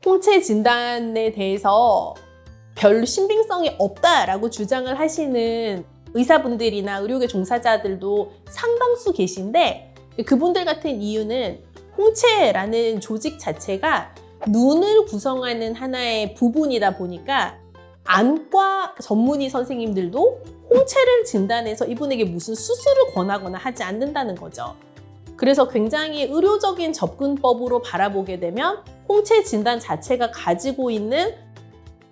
홍채 진단에 대해서 별 신빙성이 없다라고 주장을 하시는 의사분들이나 의료계 종사자들도 상당수 계신데, 그분들 같은 이유는 홍채라는 조직 자체가 눈을 구성하는 하나의 부분이다 보니까 안과 전문의 선생님들도 홍채를 진단해서 이분에게 무슨 수술을 권하거나 하지 않는다는 거죠. 그래서 굉장히 의료적인 접근법으로 바라보게 되면 홍채 진단 자체가 가지고 있는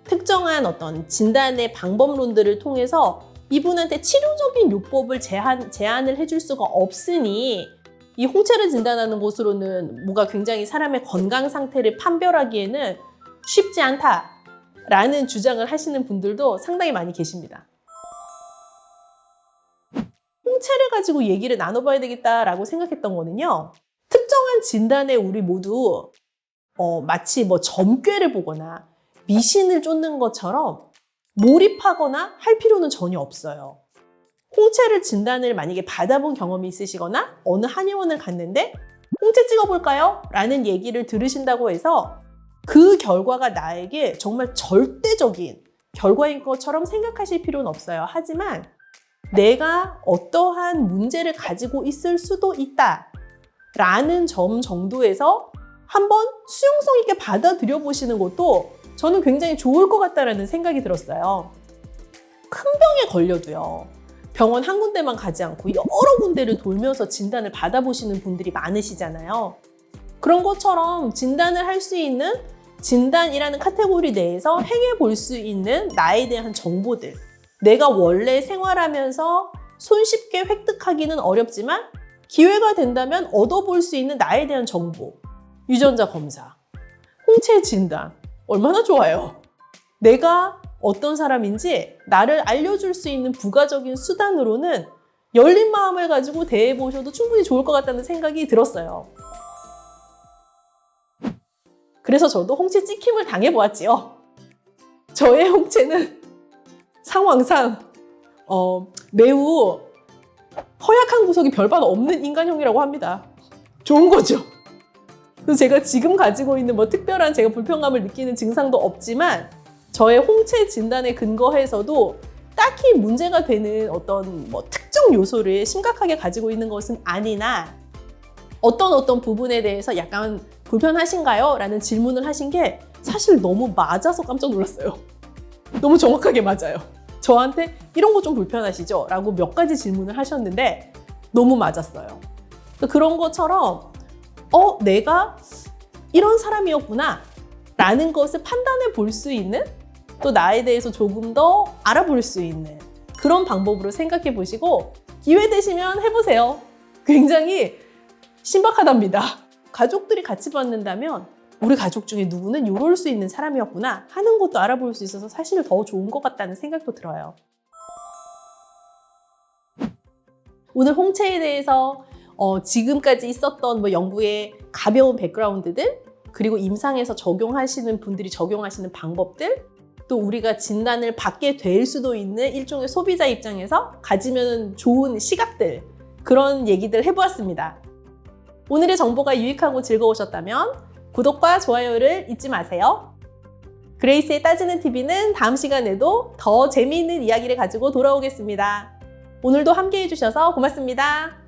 특정한 어떤 진단의 방법론들을 통해서 이분한테 치료적인 요법을 제안을 해줄 수가 없으니, 이 홍채를 진단하는 것으로는 뭔가 굉장히 사람의 건강 상태를 판별하기에는 쉽지 않다라는 주장을 하시는 분들도 상당히 많이 계십니다. 홍채를 가지고 얘기를 나눠봐야 되겠다라고 생각했던 거는요, 특정한 진단에 우리 모두 마치 뭐 점괘를 보거나 미신을 쫓는 것처럼 몰입하거나 할 필요는 전혀 없어요. 홍채를 진단을 만약에 받아본 경험이 있으시거나 어느 한의원을 갔는데 홍채 찍어볼까요? 라는 얘기를 들으신다고 해서 그 결과가 나에게 정말 절대적인 결과인 것처럼 생각하실 필요는 없어요. 하지만 내가 어떠한 문제를 가지고 있을 수도 있다 라는 점 정도에서 한번 수용성 있게 받아들여 보시는 것도 저는 굉장히 좋을 것 같다라는 생각이 들었어요. 큰 병에 걸려도요, 병원 한 군데만 가지 않고 여러 군데를 돌면서 진단을 받아보시는 분들이 많으시잖아요. 그런 것처럼 진단을 할 수 있는 진단이라는 카테고리 내에서 행해 볼 수 있는 나에 대한 정보들, 내가 원래 생활하면서 손쉽게 획득하기는 어렵지만 기회가 된다면 얻어볼 수 있는 나에 대한 정보, 유전자 검사, 홍채 진단, 얼마나 좋아요. 내가 어떤 사람인지 나를 알려줄 수 있는 부가적인 수단으로는 열린 마음을 가지고 대해보셔도 충분히 좋을 것 같다는 생각이 들었어요. 그래서 저도 홍채 찍힘을 당해보았지요. 저의 홍채는 상황상 매우 허약한 구석이 별반 없는 인간형이라고 합니다. 좋은 거죠. 그래서 제가 지금 가지고 있는 뭐 특별한 제가 불편감을 느끼는 증상도 없지만 저의 홍채 진단에 근거해서도 딱히 문제가 되는 어떤 뭐 특정 요소를 심각하게 가지고 있는 것은 아니나, 어떤 부분에 대해서 약간 불편하신가요? 라는 질문을 하신 게 사실 너무 맞아서 깜짝 놀랐어요. 너무 정확하게 맞아요. 저한테 이런 거 좀 불편하시죠? 라고 몇 가지 질문을 하셨는데 너무 맞았어요. 그런 것처럼 내가 이런 사람이었구나 라는 것을 판단해 볼 수 있는, 또 나에 대해서 조금 더 알아볼 수 있는 그런 방법으로 생각해 보시고 기회 되시면 해보세요. 굉장히 신박하답니다. 가족들이 같이 받는다면 우리 가족 중에 누구는 이럴 수 있는 사람이었구나 하는 것도 알아볼 수 있어서 사실 더 좋은 것 같다는 생각도 들어요. 오늘 홍채에 대해서 지금까지 있었던 뭐 연구의 가벼운 백그라운드들, 그리고 임상에서 적용하시는 분들이 적용하시는 방법들, 또 우리가 진단을 받게 될 수도 있는 일종의 소비자 입장에서 가지면 좋은 시각들, 그런 얘기들 해보았습니다. 오늘의 정보가 유익하고 즐거우셨다면 구독과 좋아요를 잊지 마세요. 그레이스의 따지는 TV는 다음 시간에도 더 재미있는 이야기를 가지고 돌아오겠습니다. 오늘도 함께 해주셔서 고맙습니다.